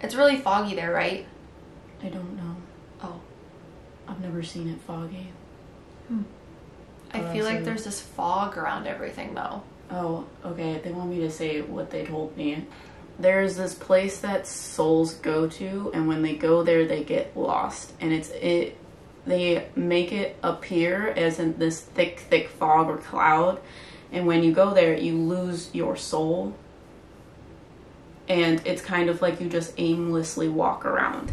It's really foggy there, right? I don't know. Oh. I've never seen it foggy. I feel like there's this fog around everything, though. Oh, okay. They want me to say what they told me. There's this place that souls go to, and when they go there, they get lost. And they make it appear as in this thick, thick fog or cloud. And when you go there, you lose your soul. And it's kind of like you just aimlessly walk around.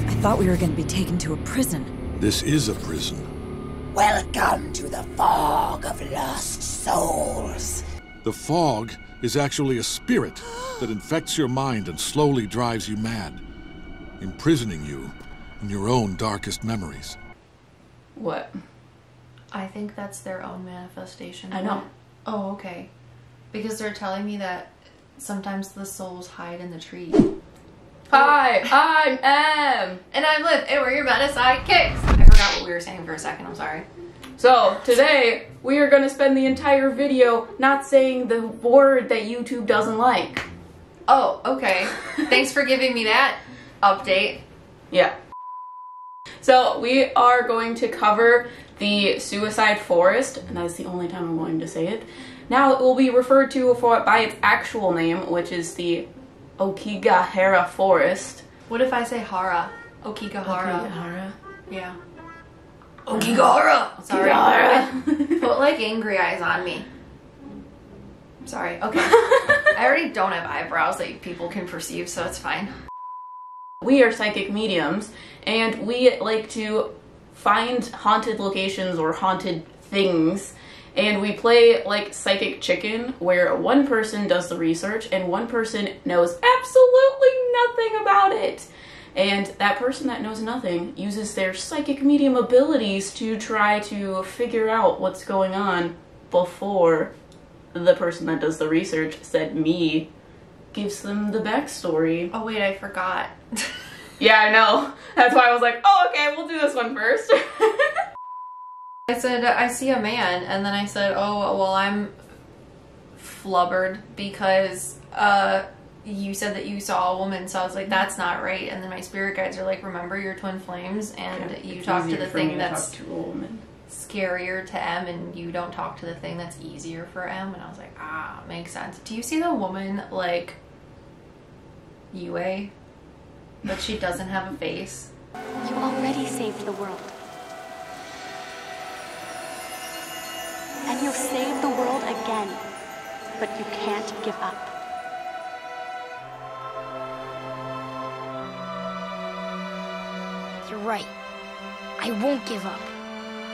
I thought we were going to be taken to a prison. This is a prison. Welcome to the fog of lost souls. The fog is actually a spirit that infects your mind and slowly drives you mad, imprisoning you in your own darkest memories. What? I think that's their own manifestation. I know. Oh, okay. Because they're telling me that sometimes the souls hide in the tree. Hi, I'm Em! And I'm Liv, and we're your PsycKicks! I forgot what we were saying for a second, I'm sorry. So, today, we are going to spend the entire video not saying the word that YouTube doesn't like. Oh, okay. Thanks for giving me that update. Yeah. So, we are going to cover the Suicide Forest, and that's the only time I'm going to say it. Now, it will be referred to by its actual name, which is the Aokigahara Forest. What if I say Hara? Aokigahara. Aokigahara? Yeah. Aokigahara! Sorry. Aokigahara. Put like angry eyes on me. Sorry. Okay. I already don't have eyebrows that people can perceive, so it's fine. We are psychic mediums, and we like to find haunted locations or haunted things, and we play like psychic chicken, where one person does the research and one person knows absolutely nothing about it. And that person that knows nothing uses their psychic medium abilities to try to figure out what's going on before the person that does the research, said me, gives them the backstory. Oh wait, I forgot. Yeah, I know. That's why I was like, oh, okay, we'll do this one first. I said, I see a man, and then I said, oh, well, I'm flubbered because, you said that you saw a woman, so I was like, that's not right. And then my spirit guides are like, remember your twin flames, and yeah, you talk to the thing that's to a woman. Scarier to M, and you don't talk to the thing that's easier for M. And I was like, ah, makes sense. Do you see the woman like Yue, but she doesn't have a face? You already saved the world. And you'll save the world again. But you can't give up. You're right. I won't give up.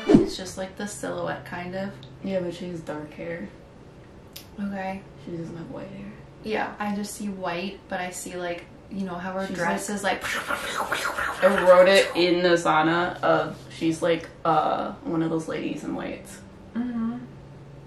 It's just like the silhouette, kind of. Yeah, but she has dark hair. Okay. She doesn't have white hair. Yeah, I just see white, but I see like, you know how her dress is like... I wrote it in the sauna. She's like one of those ladies in whites. Mm-hmm.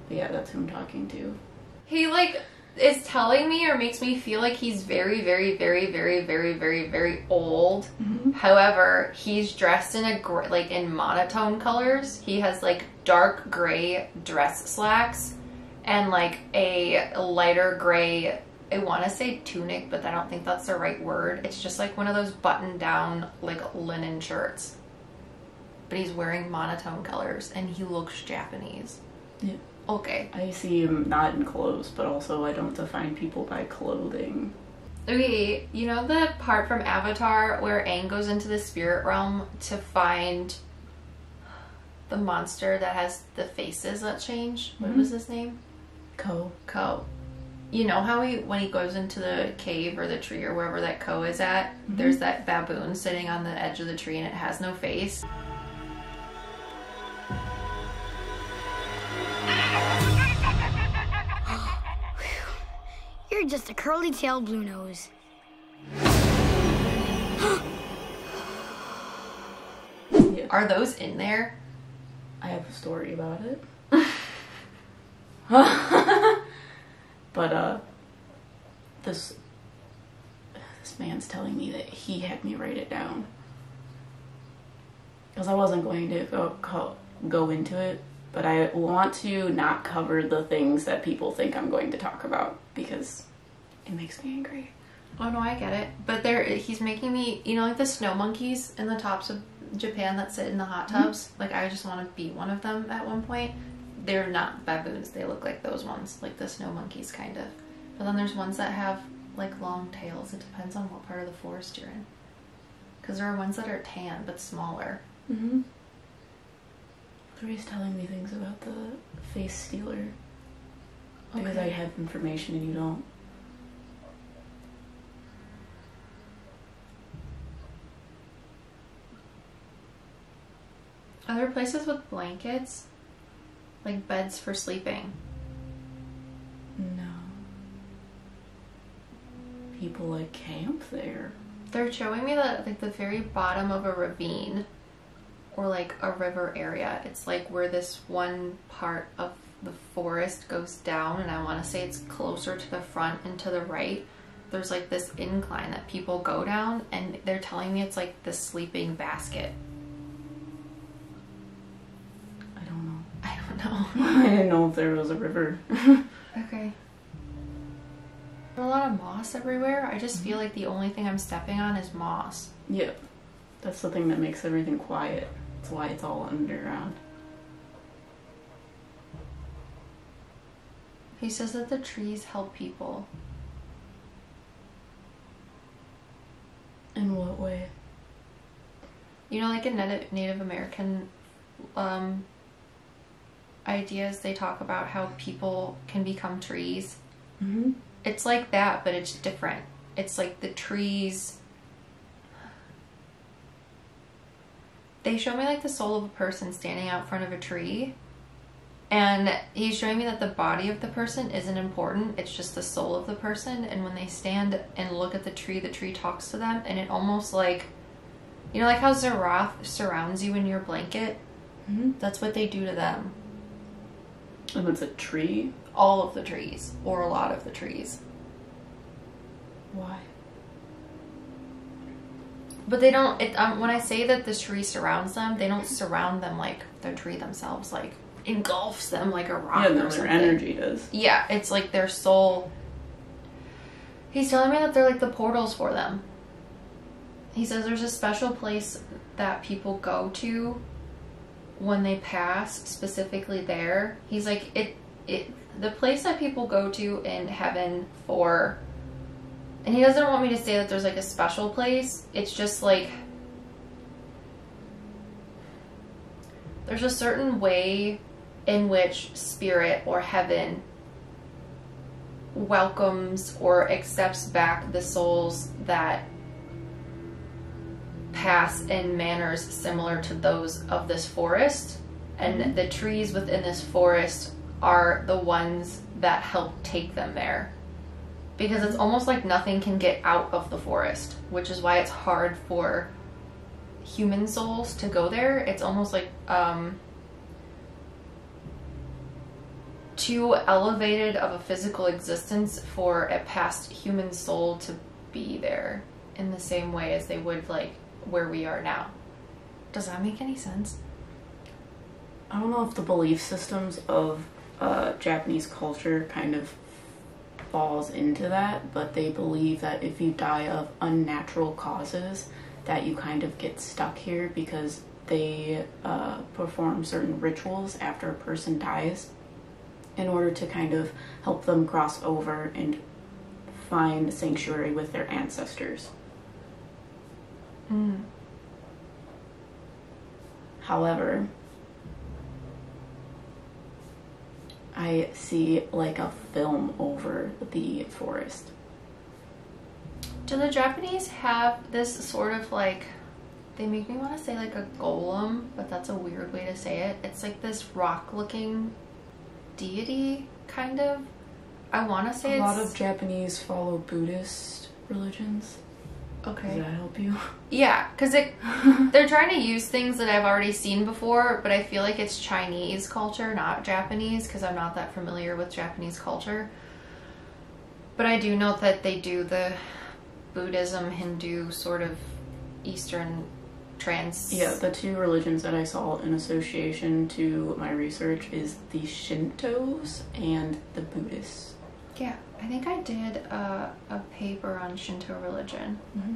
But yeah, that's who I'm talking to. He like is telling me or makes me feel like he's very, very, very, very, very, very, very old. Mm-hmm. However, he's dressed in in monotone colors. He has like dark gray dress slacks and like a lighter gray, I want to say tunic, but I don't think that's the right word. It's just like one of those button down like linen shirts. But he's wearing monotone colors and he looks Japanese. Yeah. Okay. I see him not in clothes, but also I don't define people by clothing. Okay, you know the part from Avatar where Aang goes into the spirit realm to find the monster that has the faces that change? What was his name? Ko. You know how when he goes into the cave or the tree or wherever that Ko is at, there's that baboon sitting on the edge of the tree and it has no face? You're just a curly-tailed blue nose. Yeah. Are those in there? I have a story about it. But this man's telling me that he had me write it down because I wasn't going to go into it, but I want to not cover the things that people think I'm going to talk about because it makes me angry. Oh no, I get it. But he's making me, you know, like the snow monkeys in the tops of Japan that sit in the hot tubs. Like, I just want to be one of them at one point. They're not baboons. They look like those ones, like the snow monkeys, kind of. But then there's ones that have like long tails. It depends on what part of the forest you're in. Because there are ones that are tan but smaller. Mm-hmm. Clary's telling me things about the face stealer. Because I have information and you don't. Are there places with blankets? Like beds for sleeping? No. People like camp there. They're showing me that like the very bottom of a ravine or like a river area. It's like where this one part of the forest goes down, and I want to say it's closer to the front and to the right. There's like this incline that people go down, and they're telling me it's like the sleeping basket. I don't know. I don't know. I didn't know if there was a river. Okay. There's a lot of moss everywhere. I just feel like the only thing I'm stepping on is moss. Yep. That's the thing that makes everything quiet. That's why it's all underground. He says that the trees help people. In what way? You know, like in Native American ideas, they talk about how people can become trees. Mm-hmm. It's like that, but it's different. It's like the trees. They show me like the soul of a person standing out front of a tree. And he's showing me that the body of the person isn't important. It's just the soul of the person. And when they stand and look at the tree talks to them. And it almost like, you know, like how Zerath surrounds you in your blanket? Mm-hmm. That's what they do to them. And it's a tree? All of the trees, or a lot of the trees. Why? But they don't, when I say that this tree surrounds them, they don't surround them like the tree themselves, like engulfs them like a rock or something. Their energy does. Yeah, it's like their soul. He's telling me that they're like the portals for them. He says there's a special place that people go to when they pass, specifically there. He's like, the place that people go to in heaven for, and he doesn't want me to say that there's like a special place. It's just like, there's a certain way in which spirit or heaven welcomes or accepts back the souls that pass in manners similar to those of this forest. And the trees within this forest are the ones that help take them there. Because it's almost like nothing can get out of the forest, which is why it's hard for human souls to go there. It's almost like too elevated of a physical existence for a past human soul to be there in the same way as they would like where we are now. Does that make any sense? I don't know if the belief systems of Japanese culture kind of falls into that, but they believe that if you die of unnatural causes, that you kind of get stuck here because they perform certain rituals after a person dies in order to kind of help them cross over and find sanctuary with their ancestors. Mm. However, I see like a film over the forest. Do the Japanese have this sort of like, they make me want to say like a golem, but that's a weird way to say it. It's like this rock looking deity, kind of. I want to say a lot of Japanese follow Buddhist religions. Okay. Does that help you? Yeah, because they're trying to use things that I've already seen before, but I feel like it's Chinese culture, not Japanese, because I'm not that familiar with Japanese culture. But I do know that they do the Buddhism, Hindu, sort of Eastern trans... Yeah, the two religions that I saw in association to my research is the Shintos and the Buddhists. Yeah, I think I did a paper on Shinto religion. Mm-hmm.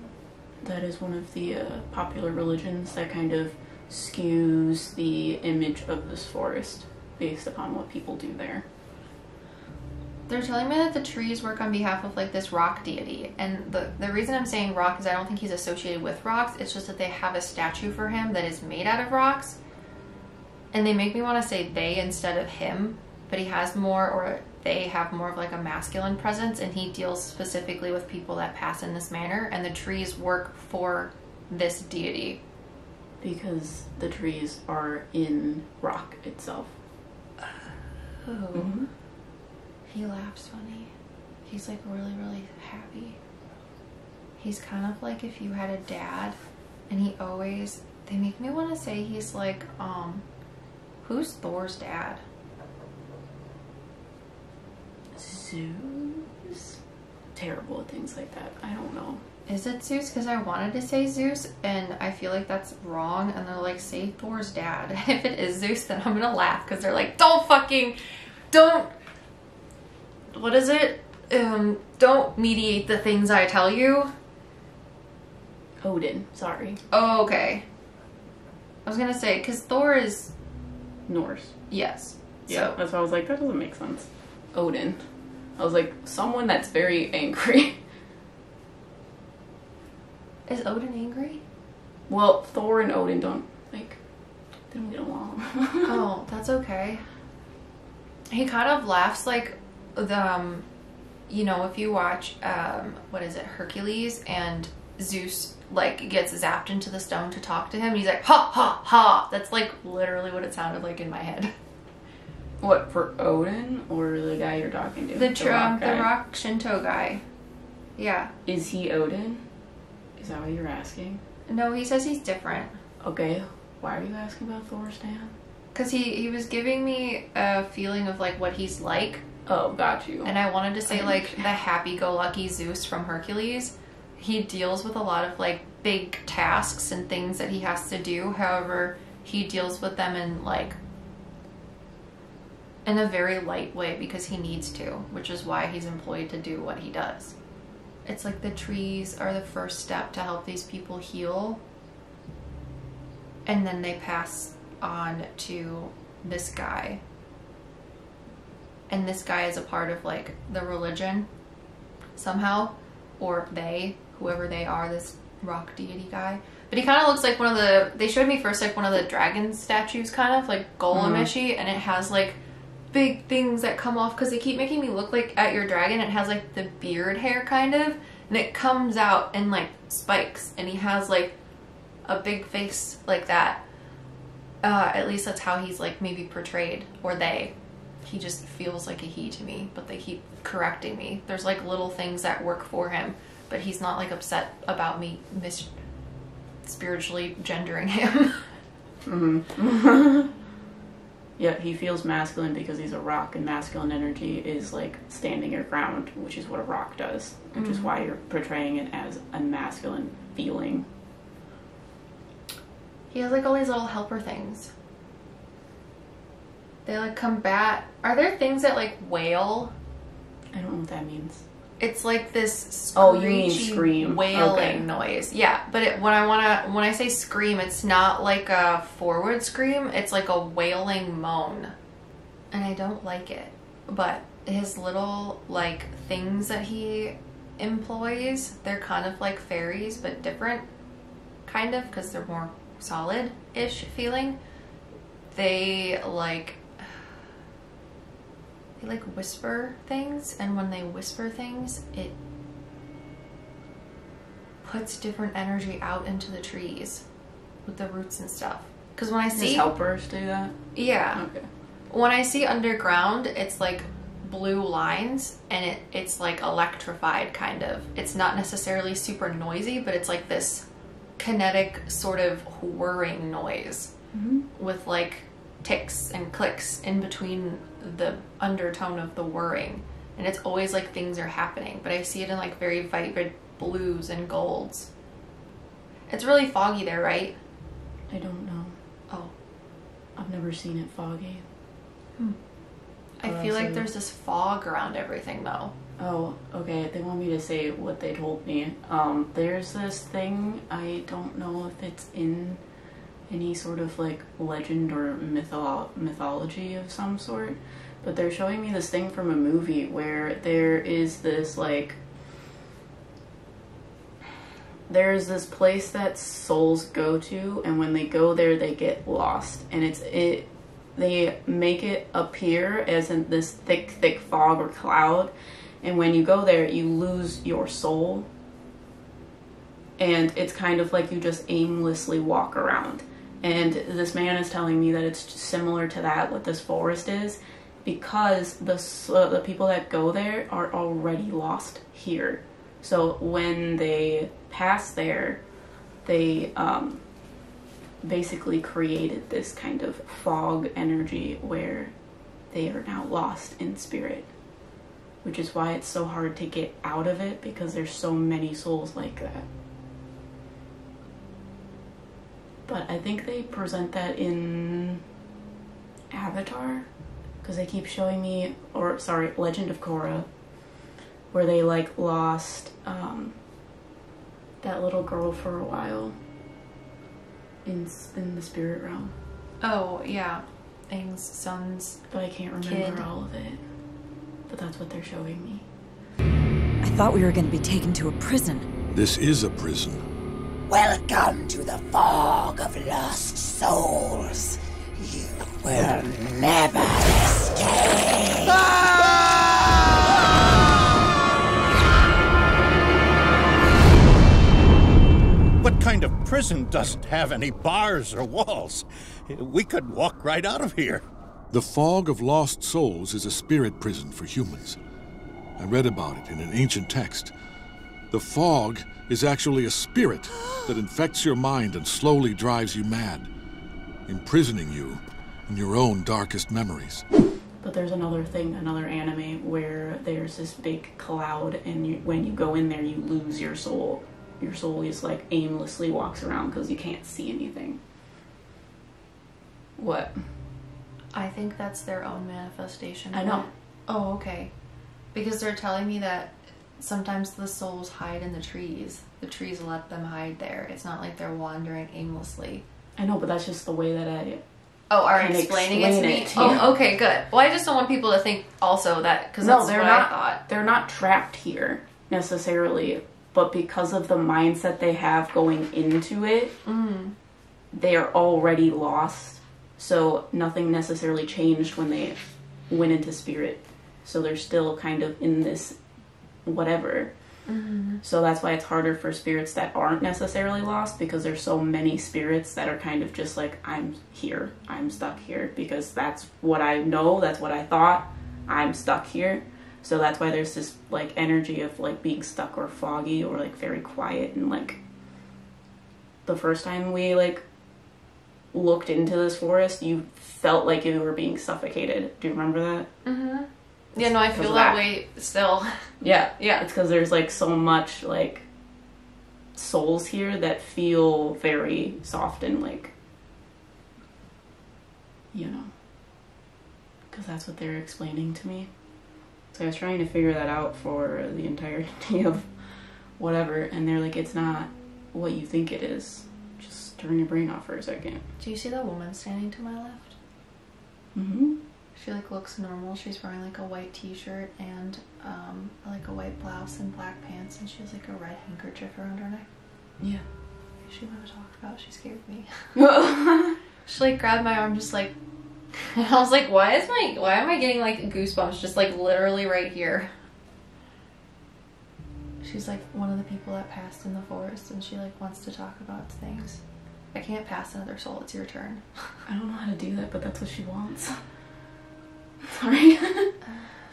That is one of the popular religions that kind of skews the image of this forest based upon what people do there. They're telling me that the trees work on behalf of like this rock deity, and the reason I'm saying rock is I don't think he's associated with rocks. It's just that they have a statue for him that is made out of rocks, and they make me want to say they instead of him, but he has more, or they have more of like a masculine presence, and he deals specifically with people that pass in this manner, and the trees work for this deity. Because the trees are in rock itself. Oh. Mm-hmm. He laughs funny. He's like really, really happy. He's kind of like if you had a dad, and he always, they make me want to say he's like, who's Thor's dad? Zeus? Terrible at things like that. I don't know. Is it Zeus? Because I wanted to say Zeus, and I feel like that's wrong, and they're like, say Thor's dad. If it is Zeus, then I'm gonna laugh, because they're like, don't, what is it? Don't mediate the things I tell you. Odin, sorry. Oh, okay. I was gonna say, because Thor is... Norse. Yes. Yeah, So, that's why I was like, that doesn't make sense. Odin. I was like, someone that's very angry. is Odin angry? Well, Thor and Odin don't get along. Oh, that's okay. He kind of laughs like the, you know, if you watch, what is it, Hercules, and Zeus, like, gets zapped into the stone to talk to him, and he's like, ha, ha, ha. That's, like, literally what it sounded like in my head. What, for Odin, or the guy you're talking to? The rock guy? rock Shinto guy. Yeah. Is he Odin? Is that what you're asking? No, he says he's different. Okay, why are you asking about Thor's dad? Because he was giving me a feeling of, like, what he's like. Oh, got you. And I wanted to say, like, the happy-go-lucky Zeus from Hercules. He deals with a lot of, like, big tasks and things that he has to do. However, he deals with them in, like, in a very light way because he needs to, which is why he's employed to do what he does. It's like the trees are the first step to help these people heal. And then they pass on to this guy. And this guy is a part of, like, the religion somehow, or they, whoever they are, this rock deity guy. But he kind of looks like one of the, they showed me first, like, one of the dragon statues, kind of, like, Golem-ishy, and it has, like, big things that come off, because they keep making me look like, at your dragon, it has, like, the beard hair, kind of, and it comes out in, like, spikes, and he has, like, a big face like that. At least that's how he's, like, maybe portrayed, or they. He just feels like a he to me, but they keep correcting me. There's, like, little things that work for him, but he's not, like, upset about me spiritually gendering him. Mm-hmm. Yeah, he feels masculine because he's a rock, and masculine energy is, like, standing your ground, which is what a rock does, which is why you're portraying it as a masculine feeling. He has, like, all these little helper things. They, like, combat. Are there things that, like, wail? I don't know what that means. It's like this Oh, you mean screechy scream. wailing noise. Yeah, but when I say scream, it's not like a forward scream. It's like a wailing moan, and I don't like it. But his little, like, things that he employs, they're kind of like fairies, but different, kind of, because they're more solid-ish feeling. They like whisper things, and when they whisper things, it puts different energy out into the trees with the roots and stuff. Because when I see helpers do that? Yeah. Okay. When I see underground, it's like blue lines, and it's like electrified, kind of. It's not necessarily super noisy, but it's like this kinetic sort of whirring noise with like ticks and clicks in between the undertone of the whirring, and it's always like things are happening, but I see it in like very vibrant blues and golds. It's really foggy there, right? I don't know. Oh, I've never seen it foggy. I feel like there's this fog around everything, though. Oh, okay. They want me to say what they told me. There's this thing, I don't know if it's in any sort of like legend or mythology of some sort, but they're showing me this thing from a movie where there is this like, there's this place that souls go to, and when they go there they get lost, and they make it appear as in this thick fog or cloud, and when you go there you lose your soul, and it's kind of like you just aimlessly walk around. And this man is telling me that it's similar to that, what this forest is, because the people that go there are already lost here. So when they pass there, they basically created this kind of fog energy where they are now lost in spirit, which is why it's so hard to get out of it, because there's so many souls like that. But I think they present that in Avatar, because they keep showing me, or sorry, Legend of Korra, where they like lost that little girl for a while in the spirit realm. Oh, yeah. Aang's son's But I can't remember all of it. But that's what they're showing me. I thought we were going to be taken to a prison. This is a prison. Welcome to the fog of lost souls. You will never escape. What kind of prison doesn't have any bars or walls? We could walk right out of here. The Fog of Lost Souls is a spirit prison for humans. I read about it in an ancient text. The fog is actually a spirit that infects your mind and slowly drives you mad, imprisoning you in your own darkest memories. But there's another thing, another anime, where there's this big cloud, and when you go in there, you lose your soul. Your soul just like aimlessly walks around because you can't see anything. What? I think that's their own manifestation. I know. Oh, okay. Because they're telling me that sometimes the souls hide in the trees. The trees let them hide there. It's not like they're wandering aimlessly. I know, but that's just the way that I... are you explaining it to me? Oh, okay, good. Well, I just don't want people to think also that, because that's what I thought. They're not trapped here, necessarily, but because of the mindset they have going into it, they are already lost. So nothing necessarily changed when they went into spirit. So they're still kind of in this whatever. So that's why it's harder for spirits that aren't necessarily lost, because there's so many spirits that are kind of just like, I'm here, I'm stuck here, because that's what I know, that's what I thought, I'm stuck here. So that's why there's this like energy of like being stuck or foggy or like very quiet. And like the first time we like looked into this forest, you felt like you were being suffocated. Do you remember that? Yeah, no, I feel that way still. Yeah, it's because there's like so much like souls here that feel very soft and like, you know, because that's what they're explaining to me. So I was trying to figure that out for the entirety of whatever, and they're like, it's not what you think it is. Just turn your brain off for a second. Do you see the woman standing to my left? She like looks normal. She's wearing like a white t-shirt and like a white blouse and black pants, and she has like a red handkerchief around her neck. Yeah. She wanted to talk about. She scared me. She like grabbed my arm, just like. I was like, why am I getting like goosebumps just like literally right here? She's like one of the people that passed in the forest, and she like wants to talk about things. I can't pass another soul. It's your turn. I don't know how to do that, but that's what she wants. Sorry.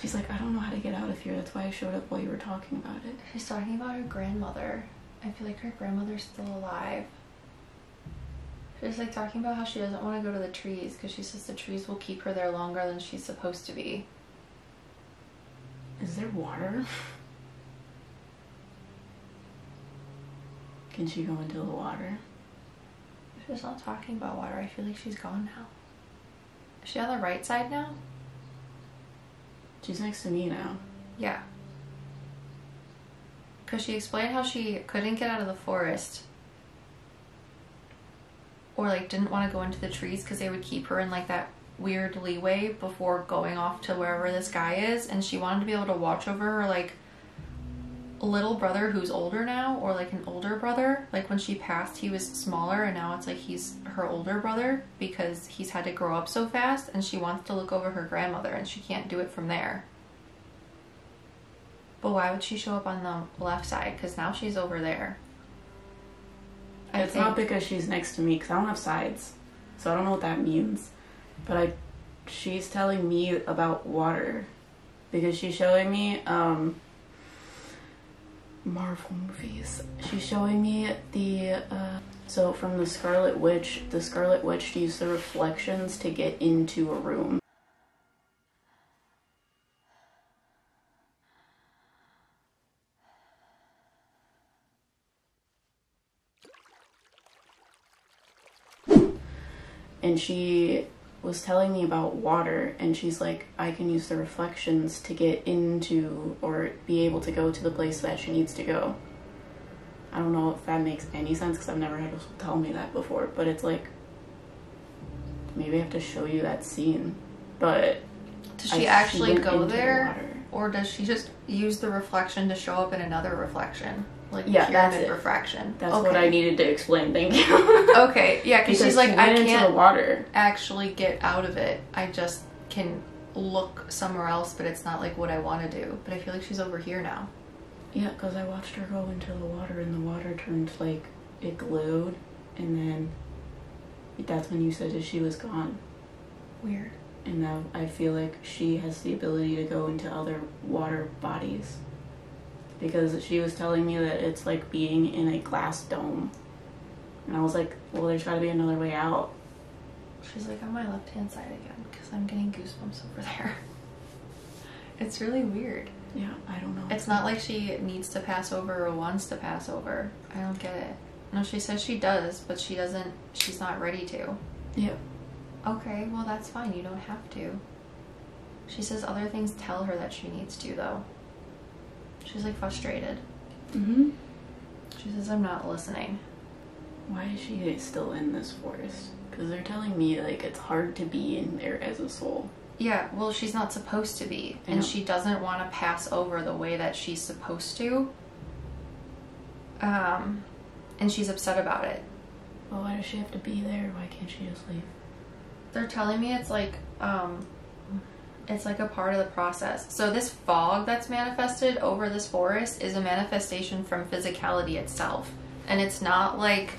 She's like, I don't know how to get out of here. That's why I showed up while you were talking about it. She's talking about her grandmother. I feel like her grandmother's still alive. She's like talking about how she doesn't want to go to the trees because she says the trees will keep her there longer than she's supposed to be. Is there water? Can she go into the water? She's not talking about water. I feel like she's gone now. Is she on the right side now? She's next to me now. Yeah. Because she explained how she couldn't get out of the forest. Or, like, didn't want to go into the trees because they would keep her in, like, that weird leeway before going off to wherever this guy is. And she wanted to be able to watch over her, like, little brother who's older now, or like an older brother. Like when she passed, he was smaller, and now it's like he's her older brother because he's had to grow up so fast, and she wants to look over her grandmother, and she can't do it from there. But why would she show up on the left side? Because now she's over there. It's not because she's next to me, because I don't have sides, so I don't know what that means. But she's telling me about water because she's showing me Marvel movies. She's showing me so from the Scarlet Witch used the reflections to get into a room. And she was telling me about water, and she's like, I can use the reflections to get into or be able to go to the place that she needs to go. I don't know if that makes any sense because I've never had people tell me that before, but it's like, maybe I have to show you that scene. But does she actually go there, or does she just use the reflection to show up in another reflection? Like pyramid refraction. That's okay. What I needed to explain. Thank you. Okay, yeah, because she's like, I can't into the water. Actually get out of it. I just can look somewhere else, but it's not like what I want to do. But I feel like she's over here now. Yeah, because I watched her go into the water, and the water turned like it glowed, and then that's when you said that she was gone. Weird. And now I feel like she has the ability to go into other water bodies. Because she was telling me that it's like being in a glass dome. And I was like, well, there's got to be another way out. She's like, on my left-hand side again, because I'm getting goosebumps over there. It's really weird. Yeah, I don't know. It's not like she needs to pass over or wants to pass over. I don't get it. No, she says she does, but she doesn't, she's not ready to. Yep. Okay, well, that's fine. You don't have to. She says other things tell her that she needs to, though. She's like frustrated. Mm-hmm. She says, I'm not listening. Why is she still in this forest? Because they're telling me like it's hard to be in there as a soul. Yeah, well, she's not supposed to be. And she doesn't want to pass over the way that she's supposed to. And she's upset about it. Well, why does she have to be there? Why can't she just leave? They're telling me it's like a part of the process. So this fog that's manifested over this forest is a manifestation from physicality itself. And it's not like,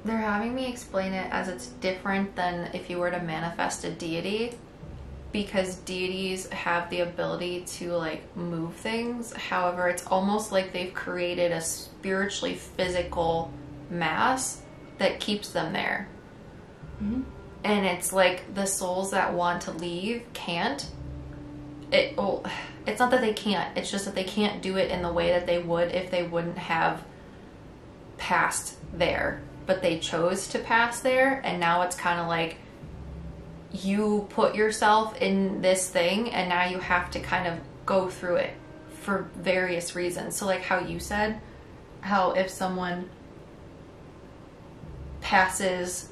they're having me explain it as it's different than if you were to manifest a deity, because deities have the ability to like move things. However, it's almost like they've created a spiritually physical mass that keeps them there. Mm-hmm. And it's like the souls that want to leave can't. It's not that they can't, it's just that they can't do it in the way that they would if they wouldn't have passed there. But they chose to pass there, and now it's kind of like you put yourself in this thing, and now you have to kind of go through it for various reasons. So like how you said, how if someone passes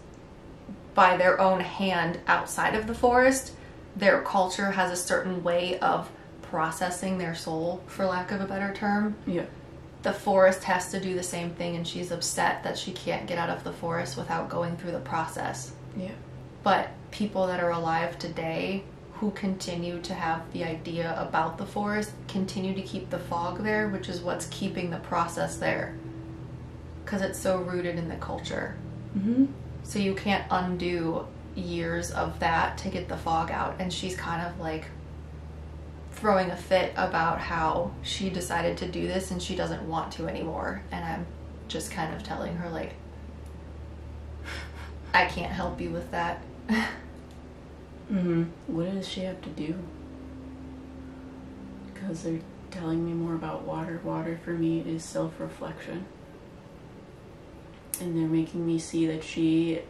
by their own hand outside of the forest, their culture has a certain way of processing their soul, for lack of a better term. Yeah. The forest has to do the same thing, and she's upset that she can't get out of the forest without going through the process. Yeah. But people that are alive today who continue to have the idea about the forest continue to keep the fog there, which is what's keeping the process there. Because it's so rooted in the culture. Mm-hmm. So you can't undo years of that to get the fog out. And she's kind of like throwing a fit about how she decided to do this and she doesn't want to anymore. And I'm just kind of telling her like, I can't help you with that. Mm-hmm. What does she have to do? Because they're telling me more about water. Water for me is self-reflection. And they're making me see that she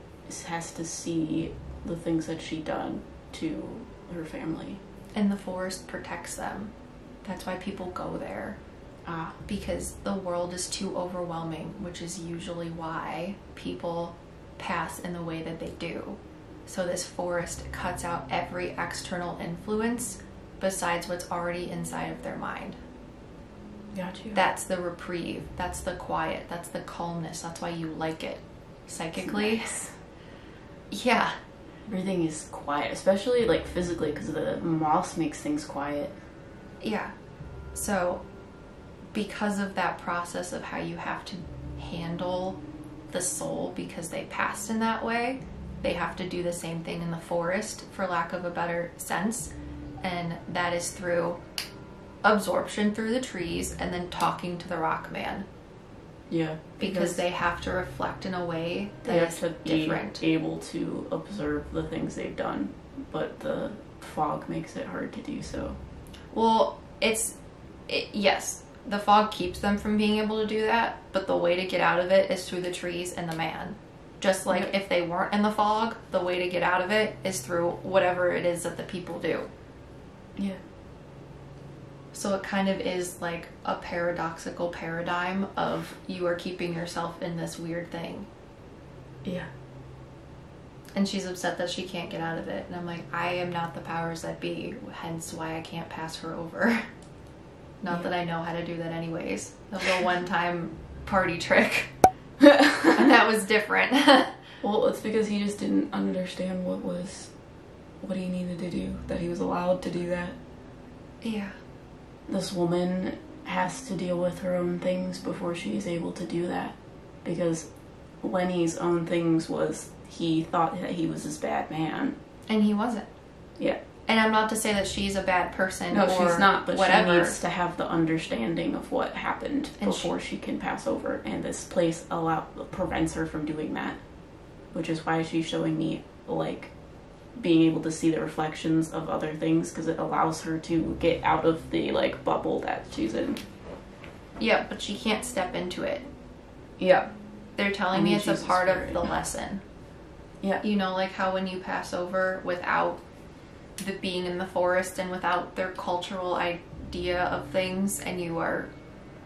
has to see the things that she done to her family. And the forest protects them. That's why people go there. Because the world is too overwhelming, which is usually why people pass in the way that they do. So this forest cuts out every external influence besides what's already inside of their mind. Got you. That's the reprieve. That's the quiet. That's the calmness. That's why you like it. Psychically. Nice. Yeah. Everything is quiet, especially like physically, because the moss makes things quiet. Yeah. So because of that process of how you have to handle the soul, because they passed in that way, they have to do the same thing in the forest, for lack of a better sense. And that is through absorption through the trees and then talking to the rock man. Yeah. Because they have to reflect in a way they that have to is different. be able to observe the things they've done, but the fog makes it hard to do so. Well, yes, the fog keeps them from being able to do that, but the way to get out of it is through the trees and the man. Just like if they weren't in the fog, the way to get out of it is through whatever it is that the people do. Yeah. So it kind of is like a paradoxical paradigm of you are keeping yourself in this weird thing. Yeah. And she's upset that she can't get out of it. And I'm like, I am not the powers that be, hence why I can't pass her over. Not that I know how to do that anyways. That was a one-time party trick. And that was different. Well, it's because he just didn't understand what he needed to do, that he was allowed to do that. Yeah. This woman has to deal with her own things before she's able to do that. Because Lenny's own things was, he thought that he was this bad man. And he wasn't. Yeah. And I'm not to say that she's a bad person. No, or she's not, but whatever. she needs to have the understanding of what happened before she can pass over. And this place prevents her from doing that. Which is why she's showing me, like, being able to see the reflections of other things, because it allows her to get out of the, like, bubble that she's in. Yeah, but she can't step into it. Yeah. They're telling me it's a part of the lesson. Yeah. You know, like how when you pass over without the being in the forest and without their cultural idea of things, and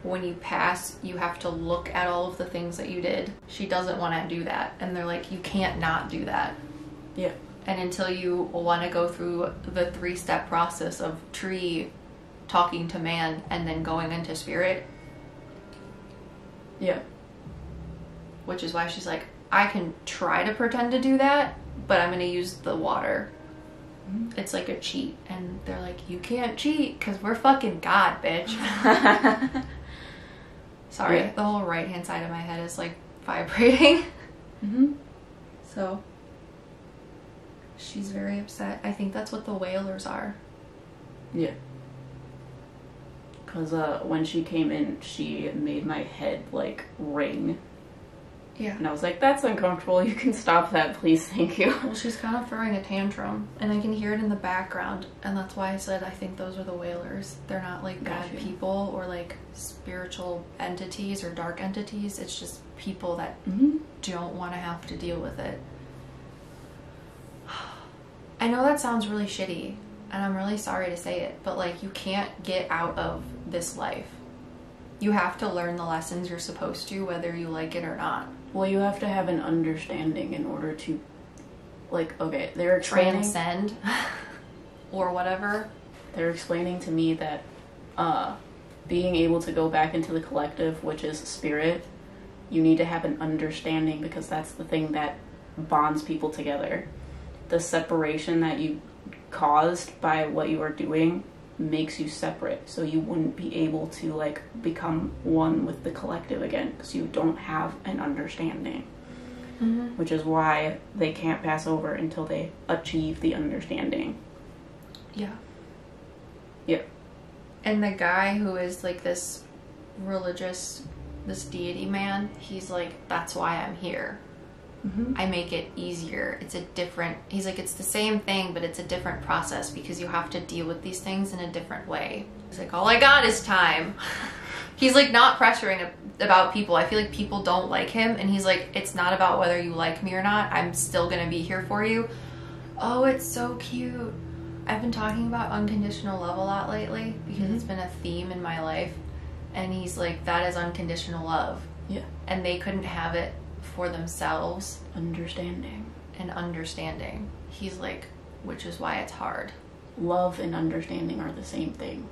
when you pass, you have to look at all of the things that you did. She doesn't want to do that. And they're like, you can't not do that. Yeah. And until you want to go through the 3-step process of tree, talking to man, and then going into spirit. Yeah. Which is why she's like, I can try to pretend to do that, but I'm going to use the water. Mm-hmm. It's like a cheat. And they're like, you can't cheat because we're fucking God, bitch. Sorry, the whole right-hand side of my head is like vibrating. Mm-hmm. So she's very upset. I think that's what the whalers are. Yeah. Because when she came in, she made my head, like, ring. Yeah. And I was like, that's uncomfortable. You can stop that, please. Thank you. Well, she's kind of throwing a tantrum, and I can hear it in the background, and that's why I said I think those are the whalers. They're not, like, bad people or, like, spiritual entities or dark entities. It's just people that don't want to have to deal with it. I know that sounds really shitty, and I'm really sorry to say it, but, like, you can't get out of this life. You have to learn the lessons you're supposed to, whether you like it or not. Well, you have to have an understanding in order to, like, okay, they're explaining... Transcend. Or whatever. They're explaining to me that being able to go back into the collective, which is spirit, you need to have an understanding, because that's the thing that bonds people together. The separation that you caused by what you are doing makes you separate, so you wouldn't be able to, like, become one with the collective again, because you don't have an understanding. Which is why they can't pass over until they achieve the understanding. Yeah. Yeah. And the guy who is, like, this deity man, he's like, that's why I'm here. I make it easier. He's like, it's the same thing, but it's a different process because you have to deal with these things in a different way. He's like, all I got is time. He's like not pressuring about people. I feel like people don't like him, and he's like, it's not about whether you like me or not. I'm still gonna be here for you. Oh, it's so cute. I've been talking about unconditional love a lot lately because it's been a theme in my life. And he's like, that is unconditional love. Yeah. And they couldn't have it for themselves. Understanding. And understanding. He's like, which is why it's hard. Love and understanding are the same thing.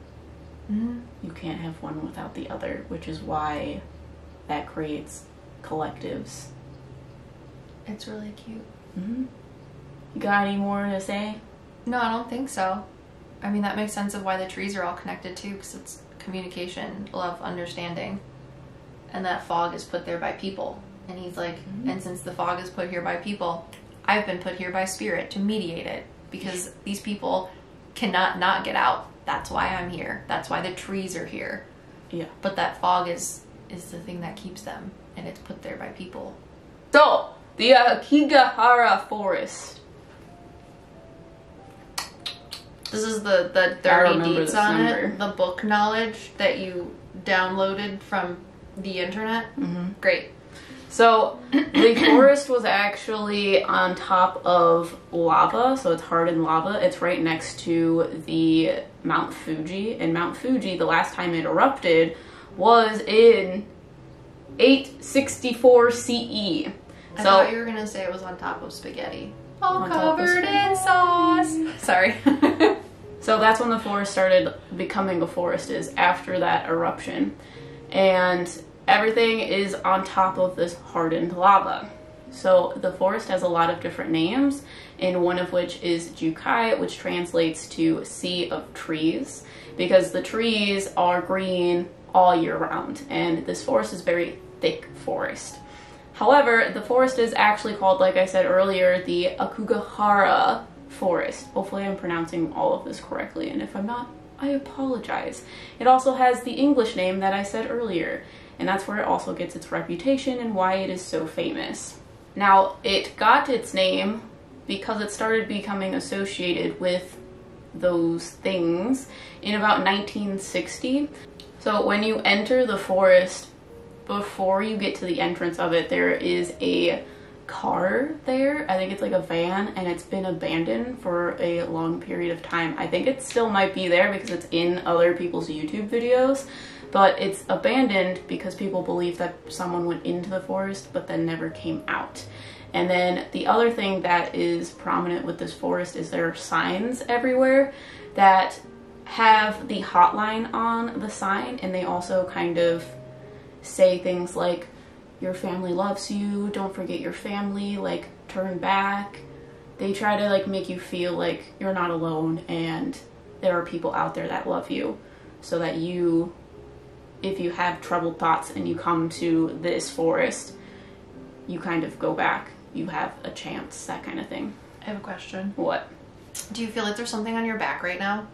Mm-hmm. You can't have one without the other, which is why that creates collectives. It's really cute. Mm-hmm. You got any more to say? No, I don't think so. I mean, that makes sense of why the trees are all connected too, because it's communication, love, understanding. And that fog is put there by people. And he's like, and since the fog is put here by people, I've been put here by spirit to mediate it. Because these people cannot not get out. That's why I'm here. That's why the trees are here. Yeah. But that fog is the thing that keeps them. And it's put there by people. So, the Aokigahara Forest. This is the 30 deeds on it. The book knowledge that you downloaded from the internet. Mm-hmm. Great. So, the forest was actually on top of lava, so it's hardened lava. It's right next to the Mount Fuji, and Mount Fuji, the last time it erupted, was in 864 CE. I thought you were going to say it was on top of spaghetti. All On top of covered in sauce. Sorry. So that's when the forest started becoming a forest, is after that eruption. And everything is on top of this hardened lava. So the forest has a lot of different names, and one of which is Jukai, which translates to Sea of Trees, because the trees are green all year round, and this forest is very thick forest. However, the forest is actually called, like I said earlier, the Aokigahara Forest. Hopefully I'm pronouncing all of this correctly, and if I'm not, I apologize. It also has the English name that I said earlier, and that's where it also gets its reputation and why it is so famous. Now, it got its name because it started becoming associated with those things in about 1960. So when you enter the forest, before you get to the entrance of it, there is a car there. I think it's like a van, and it's been abandoned for a long period of time. I think it still might be there because it's in other people's YouTube videos, but it's abandoned because people believe that someone went into the forest but then never came out. And then the other thing that is prominent with this forest is there are signs everywhere that have the hotline on the sign, and they also kind of say things like, your family loves you, don't forget your family, like, turn back. They try to, like, make you feel like you're not alone and there are people out there that love you, so that you, if you have troubled thoughts and you come to this forest, you kind of go back. You have a chance, that kind of thing. I have a question. What? Do you feel like there's something on your back right now?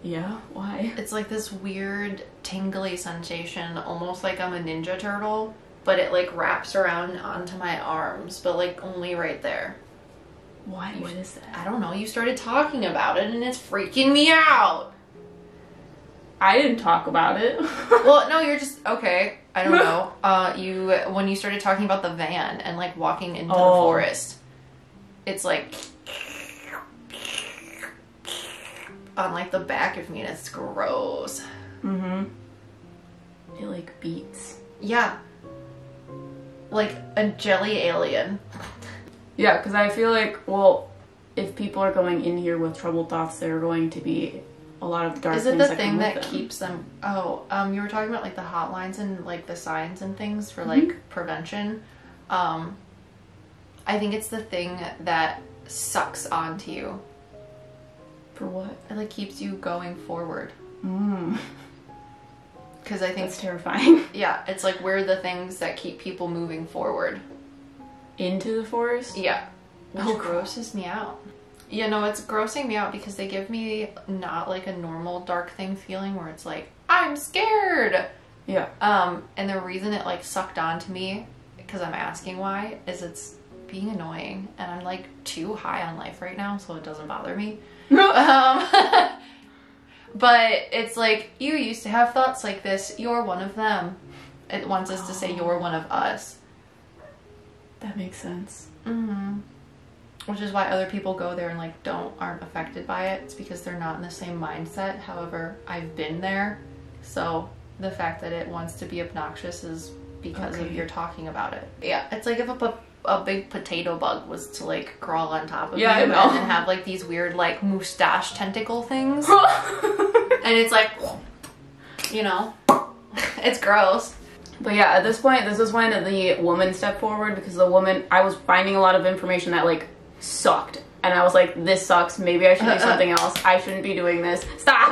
Yeah, why? It's like this weird tingly sensation, almost like I'm a Ninja Turtle, but it like wraps around onto my arms, but like only right there. Why? What is that? I don't know. You started talking about it and it's freaking me out. I didn't talk about it. Well, no, you're just, okay. I don't know. When you started talking about the van and like walking into the forest, it's like on like the back of me, and it's gross. Mm-hmm. It like beats. Yeah. Like a jelly alien. Yeah, because I feel like, well, if people are going in here with troubled thoughts, there are going to be a lot of dark things. Is it the thing that keeps them? Oh, you were talking about like the hotlines and like the signs and things for like prevention. I think it's the thing that sucks onto you. For what? It like keeps you going forward. Because I think that's terrifying. Yeah, it's like we're the things that keep people moving forward. Into the forest? Yeah. Which grosses me out. You know, it's grossing me out because they give me not like a normal dark thing feeling where it's like, I'm scared! Yeah. And the reason it like sucked onto me, because I'm asking why, is it's being annoying. And I'm like too high on life right now, so it doesn't bother me. But it's like, you used to have thoughts like this, you're one of them. It wants us to say you're one of us. That makes sense. Mm-hmm. Which is why other people go there and like aren't affected by it. It's because they're not in the same mindset. However, I've been there, so the fact that it wants to be obnoxious is because of you're talking about it. Yeah, it's like if a big potato bug was to like crawl on top of you and then have like these weird like mustache tentacle things, and it's like, you know, it's gross. But yeah, at this point, this is when the woman stepped forward, because the woman, I was finding a lot of information that like sucked, and I was like, this sucks, maybe I should do something else, I shouldn't be doing this, stop.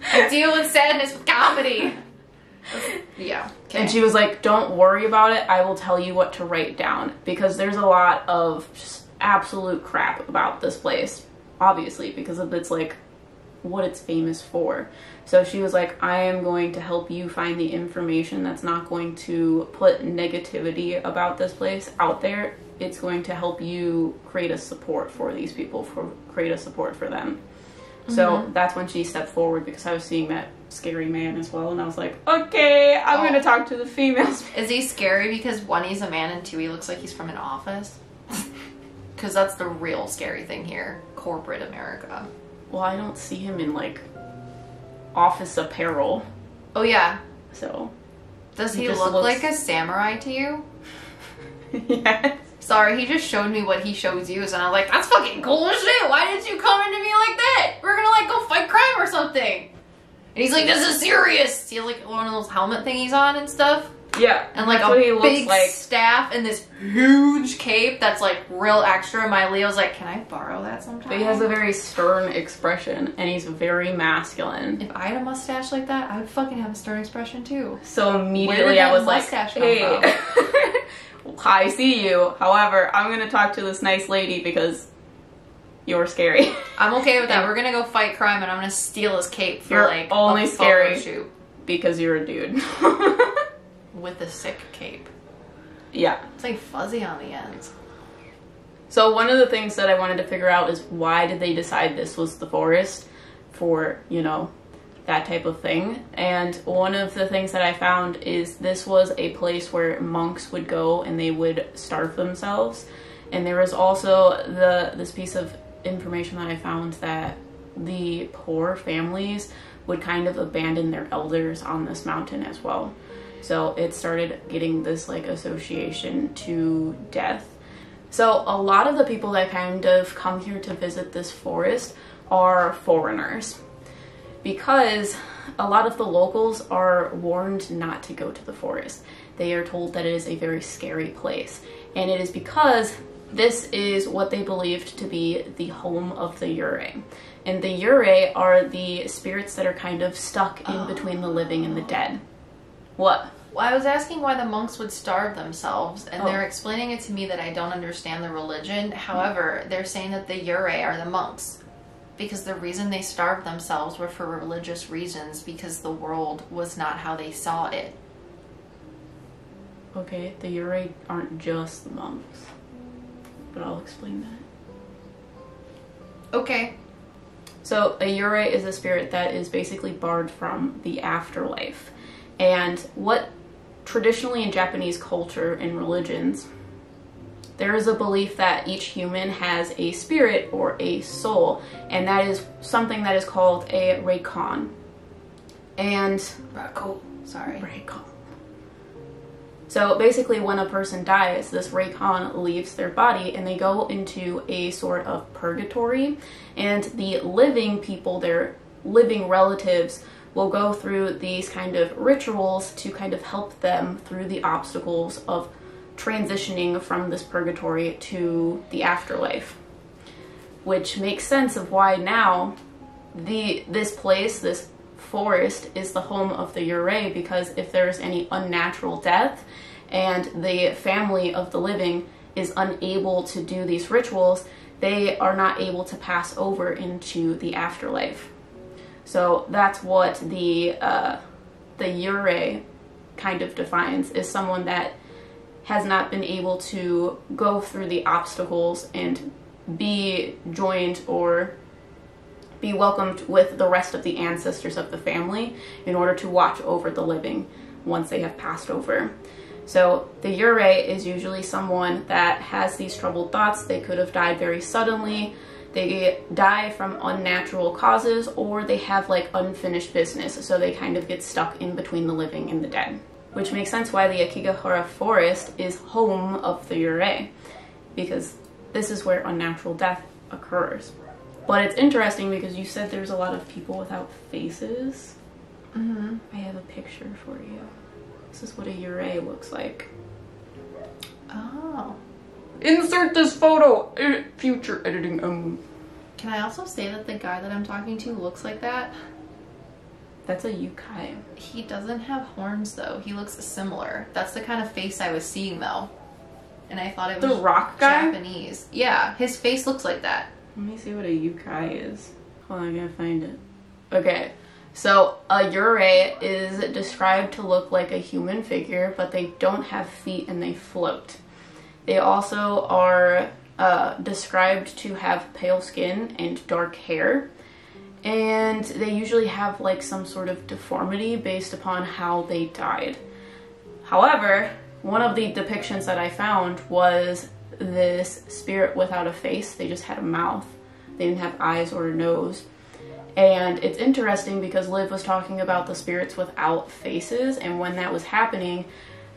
I deal with sadness with comedy. Yeah. Okay. And she was like, don't worry about it, I will tell you what to write down, because there's a lot of just absolute crap about this place, obviously, because of its like what it's famous for. So she was like, I am going to help you find the information that's not going to put negativity about this place out there. It's going to help you create a support for these people, create a support for them. So that's when she stepped forward, because I was seeing that scary man as well, and I was like, okay, I'm going to talk to the females. Is he scary because one, he's a man, and two, he looks like he's from an office? Because that's the real scary thing here, corporate America. Well, I don't see him in like office apparel. Oh yeah. So does he look like a samurai to you? Yes. Sorry, he just showed me what he shows you, and I was like, that's fucking cool as shit. Why did you come into me like that? We're gonna like go fight crime or something. And he's like, this is serious. He has like one of those helmet thingies on and stuff. Yeah. And like a big staff and this huge cape that's like real extra. My Leo's like, can I borrow that sometime? But he has a very stern expression, and he's very masculine. If I had a mustache like that, I would fucking have a stern expression too. So immediately I was like, hey, I see you. However, I'm gonna talk to this nice lady because you're scary. I'm okay with that. We're gonna go fight crime, and I'm gonna steal his cape for like only a scary photo shoot. Because you're a dude. With a sick cape. Yeah. It's like fuzzy on the ends. So one of the things that I wanted to figure out is, why did they decide this was the forest for, you know, that type of thing? And one of the things that I found is this was a place where monks would go and they would starve themselves. And there was also this piece of information that I found that the poor families would kind of abandon their elders on this mountain as well. So it started getting this like association to death. So a lot of the people that kind of come here to visit this forest are foreigners, because a lot of the locals are warned not to go to the forest. They are told that it is a very scary place, and it is because this is what they believed to be the home of the Yurei. And the Yurei are the spirits that are kind of stuck in between the living and the dead. What? Well, I was asking why the monks would starve themselves, and they're explaining it to me that I don't understand the religion. However, they're saying that the Yurei are the monks, because the reason they starved themselves were for religious reasons, because the world was not how they saw it. Okay, the Yurei aren't just the monks, but I'll explain that. Okay. So a Yurei is a spirit that is basically barred from the afterlife. And what traditionally in Japanese culture and religions, there is a belief that each human has a spirit or a soul, and that is something that is called a reikon. And reikon. So basically when a person dies, this reikon leaves their body and they go into a sort of purgatory, and the living people, their living relatives, will go through these kind of rituals to kind of help them through the obstacles of transitioning from this purgatory to the afterlife. Which makes sense of why now this place, this forest, is the home of the Yurei, because if there's any unnatural death and the family of the living is unable to do these rituals, they are not able to pass over into the afterlife. So that's what the Yurei kind of defines, is someone that has not been able to go through the obstacles and be joined or be welcomed with the rest of the ancestors of the family in order to watch over the living once they have passed over. So the Yurei is usually someone that has these troubled thoughts. They could have died very suddenly, they die from unnatural causes, or they have like unfinished business, so they kind of get stuck in between the living and the dead. Which makes sense why the Aokigahara Forest is home of the Yurei, because this is where unnatural death occurs. But it's interesting because you said there's a lot of people without faces. Mm-hmm. I have a picture for you. This is what a Yurei looks like. Oh. Insert this photo! Future editing. Can I also say that the guy that I'm talking to looks like that? That's a yukai. He doesn't have horns though. He looks similar. That's the kind of face I was seeing though. And I thought it was the rock guy? Japanese. Yeah, his face looks like that. Let me see what a yukai is. Hold on, I gotta find it. Okay, so a Yurei is described to look like a human figure, but they don't have feet and they float. They also are described to have pale skin and dark hair, and they usually have like some sort of deformity based upon how they died. However, one of the depictions that I found was this spirit without a face. They just had a mouth. They didn't have eyes or a nose. And it's interesting because Liv was talking about the spirits without faces, and when that was happening,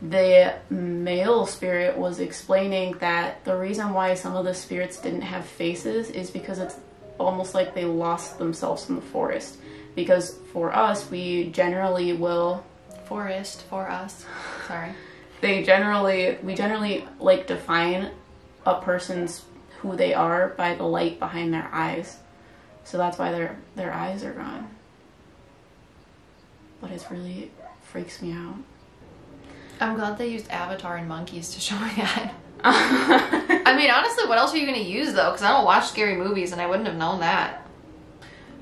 the male spirit was explaining that the reason why some of the spirits didn't have faces is because it's almost like they lost themselves in the forest. Because for us, we generally will... Forest for us. Sorry. We generally like define a person's who they are by the light behind their eyes. So that's why their eyes are gone. But it really freaks me out. I'm glad they used Avatar and monkeys to show me that. I mean, honestly, what else are you going to use though? Because I don't watch scary movies and I wouldn't have known that.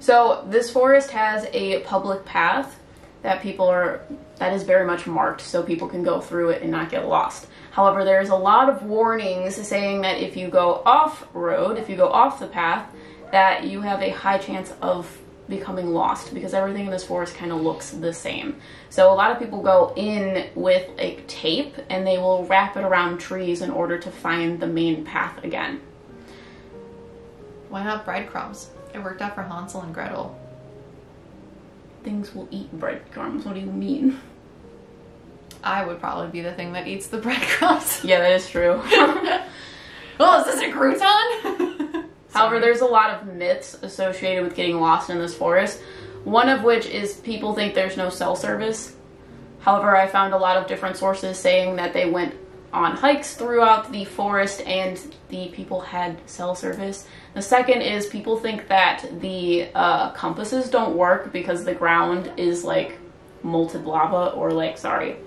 So this forest has a public path that is very much marked so people can go through it and not get lost. However, there's a lot of warnings saying that if you go off-road, if you go off the path, that you have a high chance of becoming lost because everything in this forest kind of looks the same. So a lot of people go in with a tape and they will wrap it around trees in order to find the main path again. Why not breadcrumbs? It worked out for Hansel and Gretel. Things will eat breadcrumbs. What do you mean? I would probably be the thing that eats the breadcrumbs. Yeah, that is true. Oh, is this a crouton? However, there's a lot of myths associated with getting lost in this forest. One of which is people think there's no cell service. However, I found a lot of different sources saying that they went on hikes throughout the forest and the people had cell service. The second is people think that the compasses don't work because the ground is like molten lava or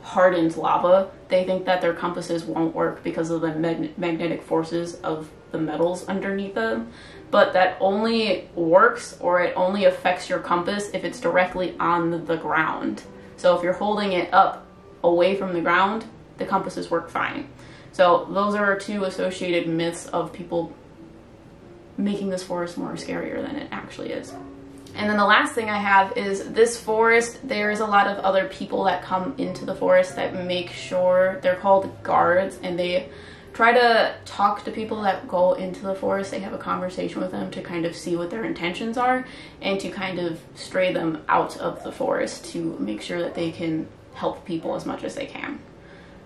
hardened lava. They think that their compasses won't work because of the magnetic forces of the metals underneath them, but that only works or it only affects your compass if it's directly on the ground. So if you're holding it up away from the ground, the compasses work fine. So those are two associated myths of people making this forest more scarier than it actually is. And then the last thing I have is this forest, there's a lot of other people that come into the forest that make sure, they're called guards, and they try to talk to people that go into the forest. They have a conversation with them to kind of see what their intentions are and to kind of stray them out of the forest to make sure that they can help people as much as they can.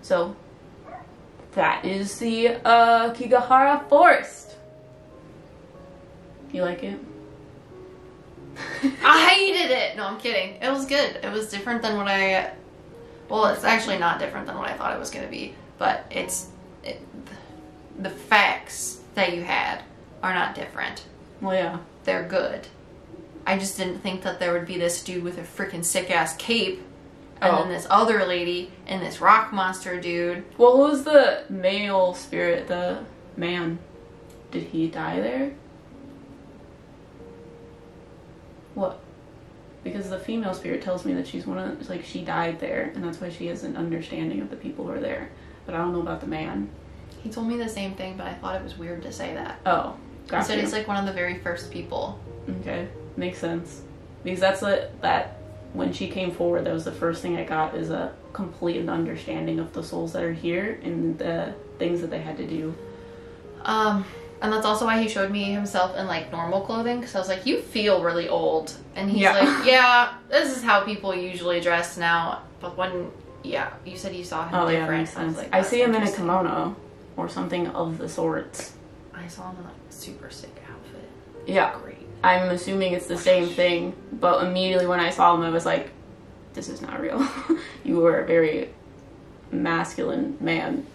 So that is the Aokigahara Forest. You like it? I hated it! No, I'm kidding. It was good. It was different than what well, it's actually not different than what I thought it was going to be, but the facts that you had are not different. Well, yeah. They're good. I just didn't think that there would be this dude with a freaking sick-ass cape, and then this other lady, and this rock monster dude. Well, who's the male spirit, the man? Did he die there? What? Because the female spirit tells me that she's she died there, and that's why she has an understanding of the people who are there. But I don't know about the man. He told me the same thing, but I thought it was weird to say that. Oh, gotcha. He said he's like one of the very first people. Okay, makes sense. Because that's that when she came forward, that was the first thing I got, is a complete understanding of the souls that are here and the things that they had to do. And that's also why he showed me himself in like normal clothing, because I was like, you feel really old. And he's like, yeah, this is how people usually dress now. But when, yeah, you said you saw him different. Yeah, I was like, I see him in a kimono or something of the sorts. I saw him in a super sick outfit. Yeah. Great. I'm assuming it's the same thing, but immediately when I saw him, I was like, this is not real. You were a very masculine man.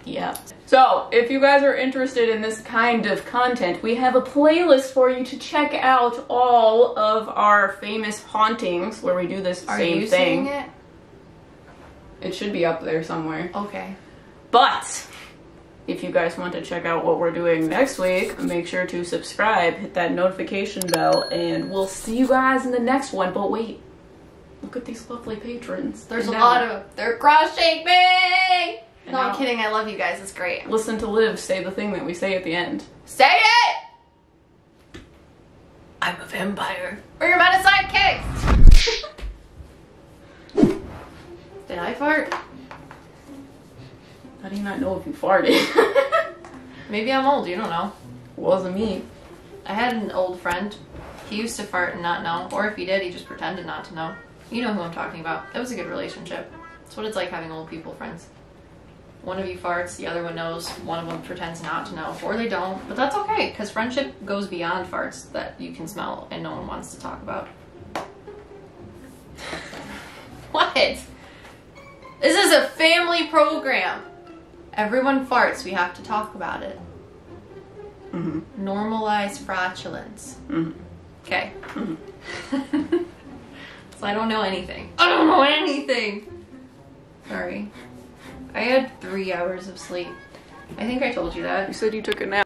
Yeah. So, if you guys are interested in this kind of content, we have a playlist for you to check out all of our famous hauntings where we do this same thing. Are you seeing it? It should be up there somewhere. Okay. But if you guys want to check out what we're doing next week, make sure to subscribe, hit that notification bell, and we'll see you guys in the next one. But wait, look at these lovely patrons. There's a lot of them. They're cross-shaping me! And no, I'm kidding. I love you guys. It's great. Listen to Liv say the thing that we say at the end. Say it! I'm a vampire. Or you're about to PsycKicks! Did I fart? How do you not know if you farted? Maybe I'm old. You don't know. Wasn't me. I had an old friend. He used to fart and not know. Or if he did, he just pretended not to know. You know who I'm talking about. It was a good relationship. That's what it's like having old people friends. One of you farts, the other one knows, one of them pretends not to know, or they don't, but that's okay, because friendship goes beyond farts that you can smell and no one wants to talk about. What? This is a family program. Everyone farts, we have to talk about it. Mm-hmm. Normalize flatulence. Mm-hmm. Okay. Mm-hmm. So I don't know anything. I don't know anything! Sorry. I had 3 hours of sleep. I think I told you that. You said you took a nap.